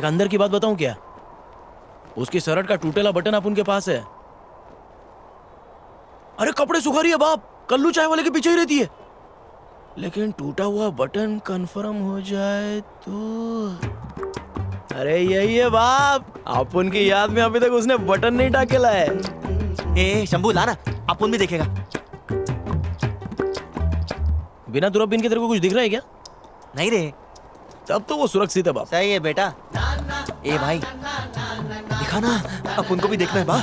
अंदर की बात बताऊं क्या? उसकी शर्ट का टूटेला बटन अपन के पास है। अरे कपड़े सुखा रही है बाप, कल्लू चाय वाले के पीछे ही रहती है। लेकिन टूटा हुआ बटन कंफर्म हो जाए तो अरे यही है बाप, अपन की याद में अभी तक उसने बटन नहीं टाकेला है। ए शंभू ला ना, अपन भी देखेगा। बिना दूरबीन के तेरे को कुछ दिख रहा है क्या? नहीं रे, तब तो वो सुरक्षित है बाप। सही है बेटा। ए भाई दिखा ना, अपन को भी देखना है बा।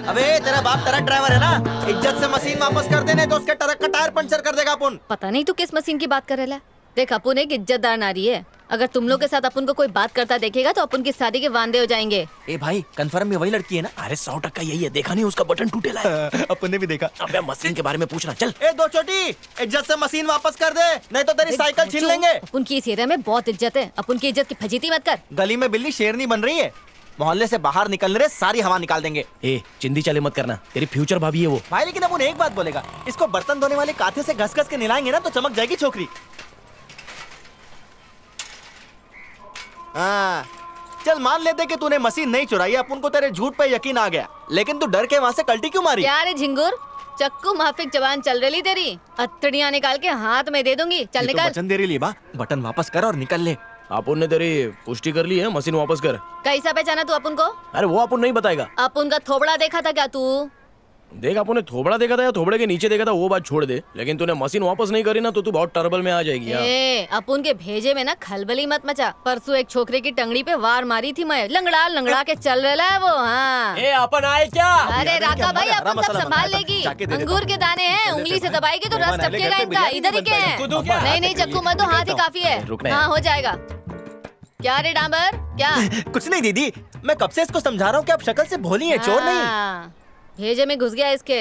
अबे तेरा बाप ट्रक ड्राइवर है ना, इज्जत से मशीन वापस कर देने तो उसके ट्रक का टायर पंचर कर देगा अपन। पता नहीं तू किस मशीन की बात कर रहा है। देख अपुन एक इज्जतदार नारी है, अगर तुम लोग के साथ अपन को कोई बात करता देखेगा तो अपन की शादी के वांदे हो जाएंगे। ए भाई कंफर्म में वही लड़की है ना? अरे 100% यही है, देखा नहीं उसका बटन टूटेला है। अपन ने भी देखा। अबे मशीन के बारे में पूछना चल। ए दो छोटी, इज्जत से मशीन वापस कर दे, नहीं तो तेरी साइकिल छीन लेंगे। अपन की इस एरिया में बहुत इज्जत है, अपन की इज्जत की फजीती मत कर। गली में बिल्ली शेरनी बन रही है, मोहल्ले से बाहर निकलने रे सारी हवा निकाल देंगे। ए चिंदी चाले मत करना, तेरी फ्यूचर भाभी है वो। भाई लेकिन अपन एक बात बोलेगा, इसको बर्तन धोने वाले काथे से घस घस के निलाएंगे ना तो चमक जाएगी छोकरी। हाँ चल मान लेते कि तूने मशीन नहीं चुराई, अपन को तेरे झूठ पे यकीन आ गया, लेकिन तू डर के वहाँ से कल्टी क्यों मारी? क्या रे झिंगुर, चक्कू माफिक जबान चल रही तेरी, अत्तड़ियाँ निकाल के हाथ में दे दूंगी। चल निकल। वचन दे रही बा, बटन वापस कर और निकल ले। अपन ने तेरी पुष्टि कर ली है, मशीन वापस कर। कैसा पहचाना तू अपन को? अरे वो अपन नहीं बताएगा। अपन का थोबड़ा देखा था क्या तू? देख अपन ने थोबड़ा देखा था या थोबड़े के नीचे देखा था वो बात छोड़ दे, लेकिन तूने मशीन वापस नहीं करी ना तो तू बहुत टर्बल में आ जाएगी। ए अपन के भेजे में ना खलबली मत मचा। परसों एक छोकरे की टंगड़ी पे वार मारी थी मैं, लंगड़ा लंगड़ा के चल रहा है वो। हाँ ए अपन आए क्या? अरे राका भाई अपन सब संभाल लेगी। अंगूर के दाने हैं, उंगली से दबाएगी तो रस टपकेगा इनका। इधर ही के हैं। नहीं नहीं चक्कू मत दो, हाथ ही काफी है। हाँ हो जाएगा। क्या रे डांबर क्या? कुछ नहीं दीदी, मैं कब से इसको समझा रहा हूँ कि आप शक्ल से भोली हैं, चोर नहीं। भेजे में घुस गया इसके,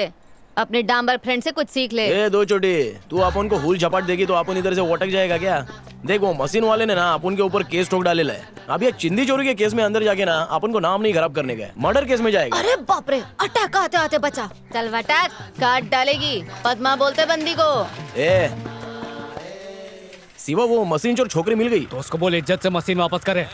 अपने डांबर फ्रेंड से कुछ सीख ले। ए दो छोटी, तू अपन को हुल झपाट देगी तो अपन इधर से वटक जाएगा क्या? देख वो मशीन वाले ने ना अपन के ऊपर केस ठोक डाले है। अब ये चिंदी चोरी के केस में अंदर जाके ना अपन को नाम नहीं खराब करने का, मर्डर केस में जाएगा। अरे बाप रे, अटैक आते आते बचा। चल वटक, काट डालेगी। पद्मा बोलते बंदी को। ए सिवा वो मशीन चोर छोकरी मिल गई तो उसको बोल इज्जत से मशीन वापस करे।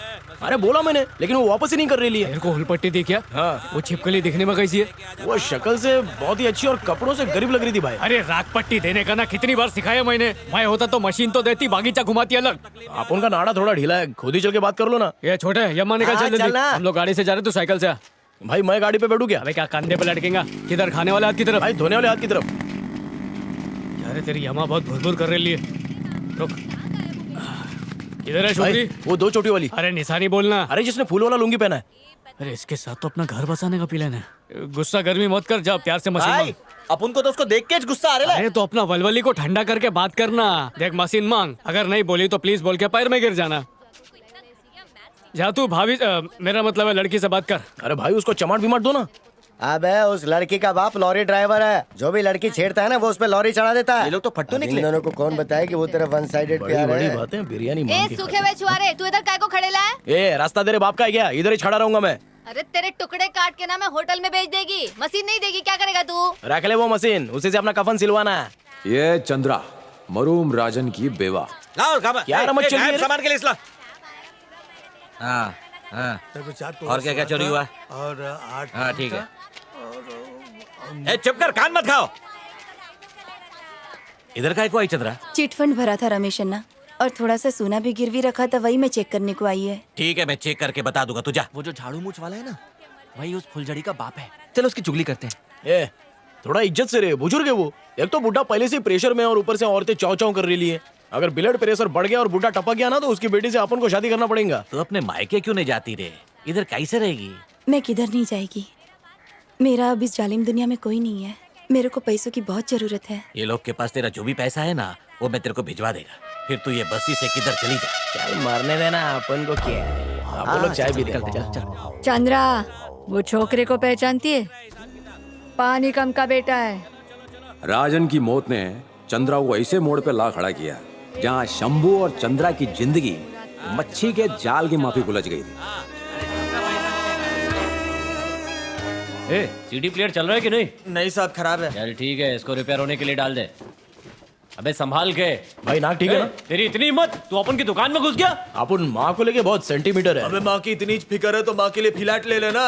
अरे बोला मैंने, लेकिन वो वापस ही नहीं कर रही है। तेरे को हुलपट्टी दी क्या? हाँ। वो छिपकली दिखने में कैसी है? वो शक्ल से बहुत ही अच्छी और कपड़ों से गरीब लग रही थी भाई। अरे राग पट्टी देने का ना कितनी बार सिखाया मैंने। मैं होता तो मशीन तो देती, बागीचा घुमाती अलग। अपन का नाड़ा थोड़ा ढीला है, खुद ही चल के बात कर लो ना। ये छोटे यम्मा निकल हाँ, चल जल्दी। चलना। हम लोग गाड़ी से जा रहे, तू साइकिल से आ। भाई मैं गाड़ी पे बैठू क्या? अबे क्या कंधे पे लटकेगा? किधर, खाने वाले हाथ की तरफ? भाई धोने वाले हाथ की तरफ। अरे तेरी यम्मा बहुत भुर कर रही है। रुक, किधर है भाई छोकरी? वो दो चोटी वाली। अरे निशानी बोलना। अरे जिसने फूल वाला लुंगी पहना है। अरे इसके साथ तो अपना घर बसाने का प्लान है। गुस्सा गर्मी मत कर, जा प्यार से मशीन भाई मांग। अपन को तो उसको देख के गुस्सा आ रहा है। अरे तो अपना वलवली को ठंडा करके बात करना। देख मशीन मांग, अगर नहीं बोली तो प्लीज बोल के पैर में गिर जाना। जा तू भाभी, मेरा मतलब है लड़की से बात कर। अरे भाई उसको चमाट बीमाट दो ना। अबे उस लड़की का बाप लॉरी ड्राइवर है, जो भी लड़की छेड़ता है ना वो उस पे लॉरी चढ़ा देता है। ये लोग तो फट्टू अब इन निकले। दोनों को कौन बताए कि वो तेरा वन साइडेड बड़ी प्यार बड़ी है। बातें, बिरयानी ए मांग के सूखे हुए छुआरे, तू इधर काय को खड़े ला है? ए रास्ता तेरे बाप का है क्या? इधर ही खड़ा रहूंगा मैं। अरे तेरे टुकड़े काट के ना मैं होटल में भेज देगी, मशीन नहीं देगी, क्या करेगा तू? रख ले वो मशीन, उसी से अपना कफन सिलवाना है। ये चंद्रा मरूम राजन की बेवा। लाओ क्या रमत चल रही है? सामान के लिए ला। हाँ हाँ, और क्या क्या चोरी हुआ? और 8 हाँ ठीक है। ए चुप कर, कान मत खाओ। इधर का को आई चंद्रा? चिटफंड भरा था रमेश अन्ना, और थोड़ा सा सोना भी गिरवी रखा था, वही मैं चेक करने को आई है। ठीक है, मैं चेक करके बता दूंगा। तू जा। वो जो झाड़ू मूछ वाला है ना, वही उस फुलझड़ी का बाप है। चलो उसकी चुगली करते हैं। ए थोड़ा इज्जत से रहे, बुजुर्ग है वो। एक तो बुढ़ा पहले से प्रेशर में और ऊपर से औरतें चाव चाव कर रही है। अगर ब्लड प्रेशर बढ़ गया और बुढ़ा टपक गया ना तो उसकी बेटी से अपन को शादी करना पड़ेगा। तो अपने मायके क्यों नहीं जाती रे? इधर कैसे रहेगी? मैं किधर नहीं जाएगी, मेरा अब इस जालिम दुनिया में कोई नहीं है। मेरे को पैसों की बहुत जरूरत है। ये लोग के पास तेरा जो भी पैसा है ना वो मैं तेरे को भिजवा देगा, फिर तू ये बस्ती से किधर चली जा। चल मरने देना, अपन को क्या है? अपन लोग चाय भी दे। चल। चंद्रा, वो छोकरे को पहचानती है? पानी कम का बेटा है। राजन की मौत ने चंद्रा को ऐसे मोड़ पे ला खड़ा किया जहाँ शंभू और चंद्रा की जिंदगी मच्छी के जाल की माफी उलझ गई थी। सीडी प्लेयर चल रहा है कि नहीं? नहीं साहब, खराब है। चल ठीक है, इसको रिपेयर होने के लिए डाल दे। अबे संभाल के। भाई नाक ठीक है ना? तेरी इतनी हिम्मत, तू अपन की दुकान में घुस गया? अपन माँ को लेके बहुत सेंटीमीटर है। अबे माँ की इतनी फिक्र है तो माँ के लिए फ्लैट ले लेना।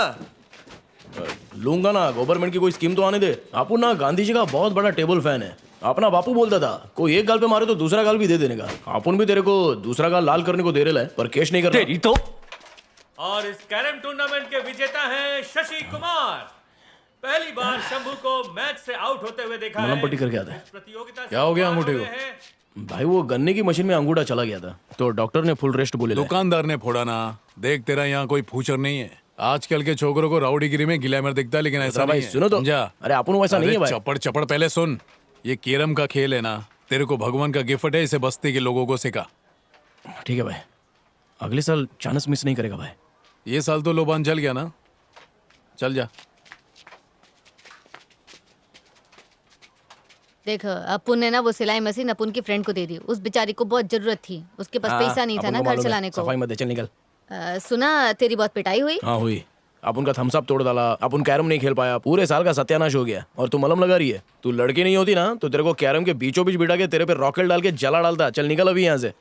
लूंगा ना, गवर्नमेंट की कोई स्कीम तो आने दे। अपन ना गांधी जी का बहुत बड़ा टेबल फैन है। अपना बापू बोलता था कोई एक गाल पे मारे तो दूसरा गाल भी दे देने का। अपन भी तेरे को दूसरा गाल लाल करने को दे रहे पर केश नहीं कर तेरी तो। और इस कैरम टूर्नामेंट के विजेता हैं शशि कुमार। पहली बार शंभू को मैच से आउट होते हुए देखा है। मलम पट्टी करके आता है। प्रतियोगिता क्या हो गया अंगूठे को? भाई वो गन्ने की मशीन में अंगूठा चला गया था तो डॉक्टर ने फुल रेस्ट बोले। दुकानदार ने फोड़ा ना। देख तेरा यहाँ कोई फ्यूचर नहीं है। आजकल के छोकरों को राउडीगिरी में ग्लैमर दिखता है, लेकिन ऐसा भाई नहीं है। सुनो तो। समझा? अरे अपन वैसा नहीं है भाई। चपड़ चपड़ पहले सुन। ये केरम का खेल है ना, तेरे को भगवान का गिफ्ट है, इसे बस्ती के लोगों को सिखा। ठीक है भाई, अगले साल चांस मिस नहीं करेगा भाई। ये साल तो लोबान चल गया ना, चल जा। देख अपुन ने ना वो सिलाई मशीन अपुन की फ्रेंड को दे दी। उस बेचारी को बहुत जरूरत थी, उसके पास पैसा नहीं था ना घर चलाने को। सफाई मत दे, चल निकल। सुना तेरी बहुत पिटाई हुई। हाँ हुई। अपन का थम्स अप तोड़ डाला, अपन कैरम नहीं खेल पाया, पूरे साल का सत्यानाश हो गया। और तू मलम लगा रही है। तू लड़की नहीं होती ना तो तेरे को कैरम के बीचों बीच बिठा के तेरे पे रॉकेट डाल के जला डालता। चल निकल अभी यहाँ से।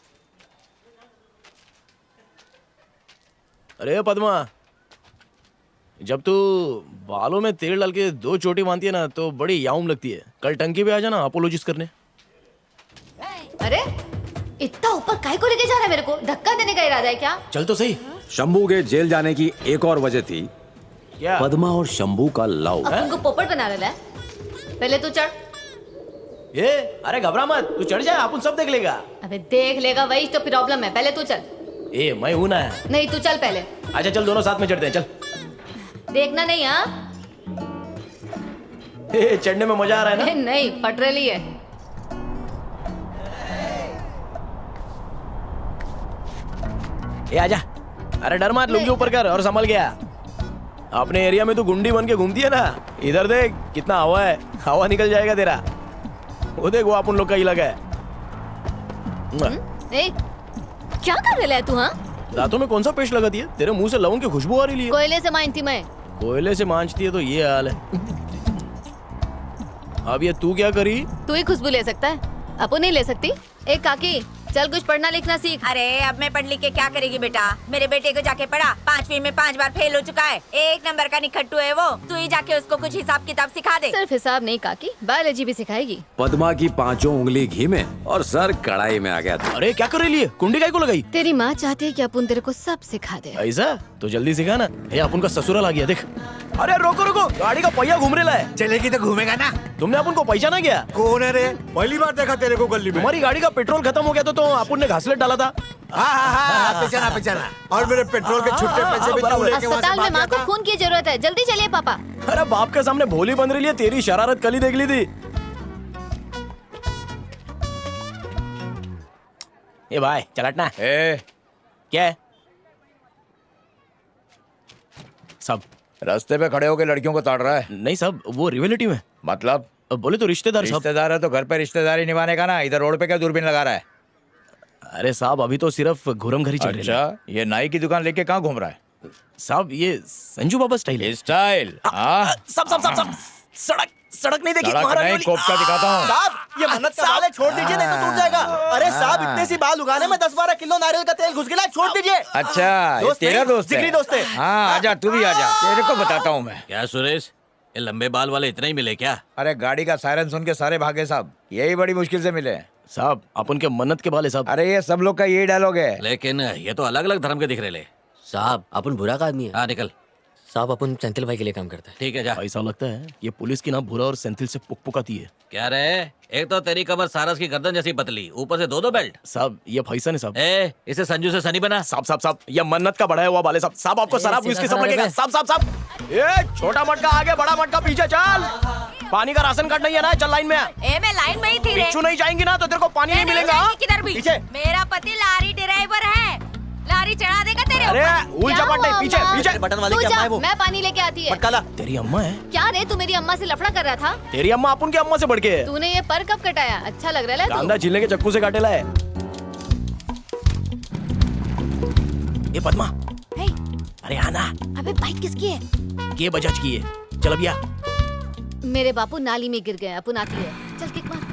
अरे पद्मा, जब तू बालों में तेल डाल के 2 चोटी बांधती है ना तो बड़ी याउम लगती है। कल टंकी पे आ जाना अपोलॉजिस्ट करने। अरे इतना ऊपर काहे को लेके जा रहा है? मेरे को धक्का देने का इरादा है क्या? चल तो सही। शंभू के जेल जाने की एक और वजह थी क्या? पद्मा और शंभू का लव। अपन को पोपट बना रहा है। पहले तू चढ़। ये अरे घबरा मत, तू चढ़ जाए, अपन सब देख लेगा। अबे देख लेगा वही तो प्रॉब्लम है। पहले तू चल। ए मैं हूं ना। नहीं तू चल पहले। अच्छा चल दोनों साथ में चढ़ते हैं, चल। देखना नहीं। हाँ चढ़ने में मजा आ रहा है ना? नहीं फट रही है। ए आजा। अरे डर मत, लुंगी ऊपर कर और संभल गया। अपने एरिया में तो गुंडी बन के घूमती है ना। इधर देख कितना हवा है, हवा निकल जाएगा तेरा। वो देख वो अपन लोग का इलाका है। ए, क्या कर रहा है तू? हाँ दांतों में कौन सा पेस्ट लगाती है? तेरे मुंह से लवंग की खुशबू आ रही है। कोयले से मानती मैं। कोयले से मांझती है तो ये हाल है। अब ये तू क्या करी? तू ही खुशबू ले सकता है, अपन नहीं ले सकती। एक काकी चल कुछ पढ़ना लिखना सीख। अरे अब मैं पढ़ लिख के क्या करेगी बेटा? मेरे बेटे को जाके पढ़ा, 5वीं में 5 बार फेल हो चुका है। 1 नंबर का निखट्टू है वो। तू ही जाके उसको कुछ हिसाब किताब सिखा दे। सिर्फ हिसाब नहीं काकी, बायोलॉजी भी सिखाएगी। पद्मा की 5 उंगली घी में और सर कढ़ाई में आ गया था। अरे क्या कर रही है? कुंडी काय को लगाई? तेरी माँ चाहती है कि अपन तेरे को सब सिखा दे। ऐसा तो जल्दी सिखा ना। ये अपन का ससुराल आ गया देख। अरे रोको रोको, गाड़ी का पहिया घूम रहा है। चलेगी तो घूमेगा ना। तुमने अपन को पहचाना क्या? कौन है रे? पहली बार देखा तेरे को गली में। तुम्हारी गाड़ी का पेट्रोल खत्म हो गया तो अपन ने घासलेट डाला था। हाँ, पहचाना। और मेरे पेट्रोल के छुट्टे पैसे भी तू लेके वहाँ से अस्पताल में भाग माँ गया को था। खून की जरूरत है, जल्दी चलिए पापा। अरे बाप के सामने भोली बन रही है, तेरी शरारत कल ही देख ली थी। ए भाई चलटना। क्या है? सब रास्ते पे खड़े होकर लड़कियों को ताड़ रहा है। नहीं साहब, वो रिलेटिव है। मतलब बोले तो रिश्तेदार साहब। रिश्तेदार है तो घर पे रिश्तेदारी निभाने का ना। इधर रोड पे क्या दूरबीन लगा रहा है? अरे साहब अभी तो सिर्फ घुरम घर ही चल रही है। अच्छा, ये नाई की दुकान लेके कहाँ घूम रहा है? साहब ये संजू बाबा स्टाइल है। स्टाइल? हाँ सब सड़क नहीं देखी? सड़क महाराज नहीं, वाली। कोफ्ता दिखाता हूँ। साहब ये मन्नत का बाल है, छोड़ दीजिए नहीं तो टूट जाएगा। अरे साहब इतने सी बाल उगाने में 10-12 किलो नारियल का तेल घुस गया, छोड़ दीजिए। अच्छा, ये दोस्त तेरा नहीं, दोस्त है? जिगरी दोस्त है। हाँ आजा, तू भी आजा, तेरे को बताता हूँ मैं। क्या सुरेश, ये लंबे बाल वाले इतने ही मिले क्या? अरे गाड़ी का सायरन सुन के सारे भागे साहब, यही बड़ी मुश्किल से मिले। साहब अपन के मन्नत के बाले साहब। अरे ये सब लोग का यही डायलॉग है। लेकिन ये तो अलग अलग धर्म के दिख रहे ले। साहब अपन बुरा का आदमी है। हाँ निकल। साहब अपन सेंथिल भाई के लिए काम करता है। ठीक है जा। ऐसा लगता है ये पुलिस की ना भूरा और सेंथिल से पुकपुकाती है। क्या रे, एक तो तेरी कमर सारस की गर्दन जैसी पतली, ऊपर से 2-2 बेल्ट। साहब ये फैसा नहीं साहब। ए, इसे संजू से सनी बना। साहब ये मन्नत का बढ़ाया हुआ बाले साहब। साहब आपको शराब विस्की सब लगेगा। साहब ये छोटा मटका आगे, बड़ा मटका पीछे। चल, पानी का राशन कार्ड नहीं है ना? चल लाइन में आ। मैं लाइन में ही थी रे। पिछू नहीं जाएंगी ना तो तेरे को पानी नहीं मिलेगा। किधर भी? पीछे। मेरा पति लारी ड्राइवर है, लारी चढ़ा देगा तेरे अरे ऊपर। उल्टा पट नहीं, पीछे पीछे। बटन वाली तू क्या जा, अम्मा है वो? मैं पानी लेके आती है। पटकाला। तेरी अम्मा है क्या रे, तू मेरी अम्मा से लफड़ा कर रहा था? तेरी अम्मा अपन की अम्मा से बढ़ के है। तूने ये पर कब कटाया? अच्छा लग रहा है कांदा तू। छीलने के चक्कू से काटेला है। ये पद्मा, हे, अरे आना। अबे बाइक किसकी है? के बजाज की है। चल अब या। मेरे बापू नाली में गिर गए, अपन आती है। चल किक मार।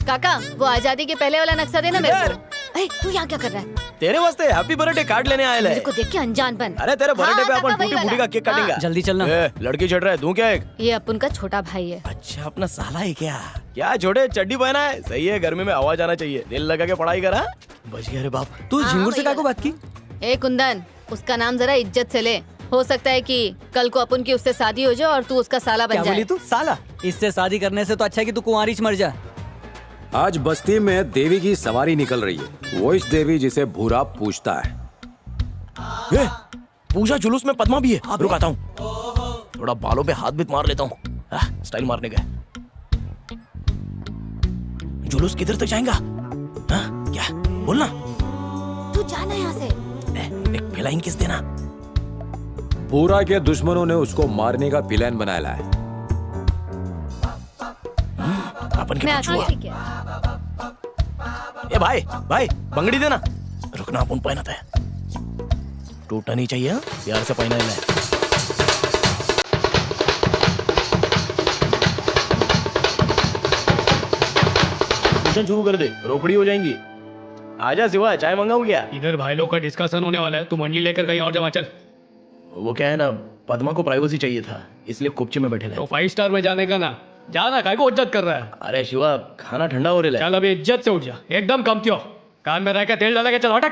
काका वो आजादी के पहले वाला नक्शा देना मेरे को। अरे तू यहाँ क्या कर रहा है? तेरे वास्ते हैप्पी बर्थडे कार्ड लेने आए मेरे को देख के अनजान बन। अरे तेरे बर्थडे पे हाँ, अपन काका, वही टूटी बूटी वाला। का केक काटेंगे। जल्दी चलना। लड़की चढ़ रहा है, दूं क्या एक? ये अपुन का छोटा भाई है। अच्छा अपना साला है क्या? क्या छोटे चड्डी पहना है? सही है, गर्मी में आवाज आना चाहिए। दिल लगा के पढ़ाई करा। बच गया रे बाप। तू हाँ, झिंगुर से वही क्या को बात की? ए कुंदन, उसका नाम जरा इज्जत से ले। हो सकता है कि कल को अपन की उससे शादी हो जाए और तू उसका साला बन क्या जाए। बोली तू? साला? इससे शादी करने से तो अच्छा है कि तू कुंवारी मर जा। आज बस्ती में देवी की सवारी निकल रही है, वो इस देवी जिसे भूरा पूछता है। ए, पूजा जुलूस में पद्मा भी है। रुक आता हूँ, थोड़ा बालों पे हाथ भी मार लेता हूँ। स्टाइल मारने का। जुलूस किधर तक जाएगा? क्या बोलना? तू जाना यहाँ से। एक फ्लाइंग किस देना। भूरा के दुश्मनों ने उसको मारने का प्लान बनाया है। अपन के मैं पास हुआ। आकांक्षी क्या? ए भाई भाई बंगड़ी देना। रुकना, अपन पहनता है। टूटना नहीं चाहिए, प्यार से पहना है। मिशन शुरू कर दे, रोकड़ी हो जाएंगी। आजा सिवा, चाय मंगाऊं क्या? इधर भाई लोग का डिस्कशन होने वाला है, तू मंडी लेकर कहीं और जमा चल। वो क्या है ना, पद्मा को प्राइवेसी चाहिए था, इसलिए कुपचे में बैठे तो थे। 5 स्टार में जाने का ना, जाना काय को इज्जत कर रहा है। अरे शिवा, खाना ठंडा हो रहा है। चल अभी इज्जत से उठ जा, एकदम कम क्यों? कान में रह के तेल डाला के चल हटक।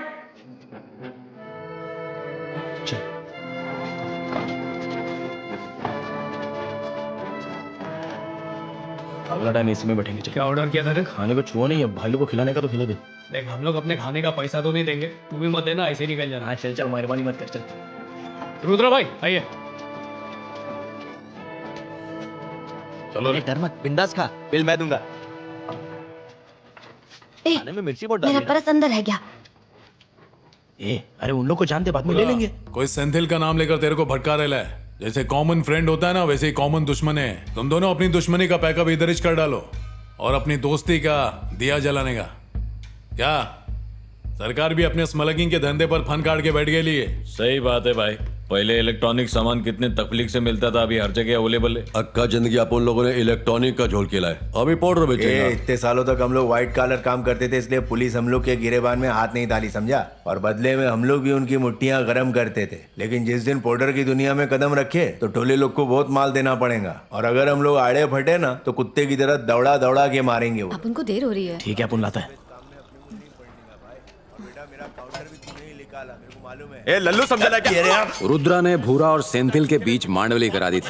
अगला टाइम इसी में बैठेंगे। क्या ऑर्डर किया था? खाने को छुआ नहीं है, भाई लोग को खिलाने का तो खिला दे। देख हम लोग अपने खाने का पैसा तो नहीं देंगे, तू भी मत देना, ऐसे निकल जाना। हाँ चल चल, मेहरबानी मत कर, चल। रुद्र भाई आइए। चलो डर मत, बिंदास खा, बिल मैं दूंगा। खाने में मिर्ची बहुत डाल मेरा पर्स अंदर है क्या? अरे उन लोग को जानते, बाद में ले लेंगे। कोई सेंथिल का नाम लेकर तेरे को भटका रहा है। जैसे कॉमन फ्रेंड होता है ना, वैसे ही कॉमन दुश्मन है। तुम दोनों अपनी दुश्मनी का पैकअप इधर ही कर डालो और अपनी दोस्ती का दिया जलाने का। क्या सरकार भी अपने स्मगलिंग के धंधे पर फन काट के बैठ गई लिए? सही बात है भाई, पहले इलेक्ट्रॉनिक सामान कितने तकलीफ से मिलता था, अभी हर जगह अवेलेबल है। अक्का जिंदगी अपन लोगों ने इलेक्ट्रॉनिक का झोल खेला है, अभी पाउडर बेचेगा। इतने सालों तक हम लोग व्हाइट कॉलर काम करते थे, इसलिए पुलिस हम लोग के गिरेबान में हाथ नहीं डाली, समझा? और बदले में हम लोग भी उनकी मुट्ठियां गर्म करते थे। लेकिन जिस दिन पाउडर की दुनिया में कदम रखे तो टोले लोग को बहुत माल देना पड़ेगा। और अगर हम लोग आड़े फटे ना तो कुत्ते की तरह दौड़ा दौड़ा के मारेंगे वो। अपन को देर हो रही है। ठीक है, अपन लाता है। ए लल्लू समझा क्या? रुद्रा ने भूरा और सेंथिल के बीच मांडवली करा दी थी।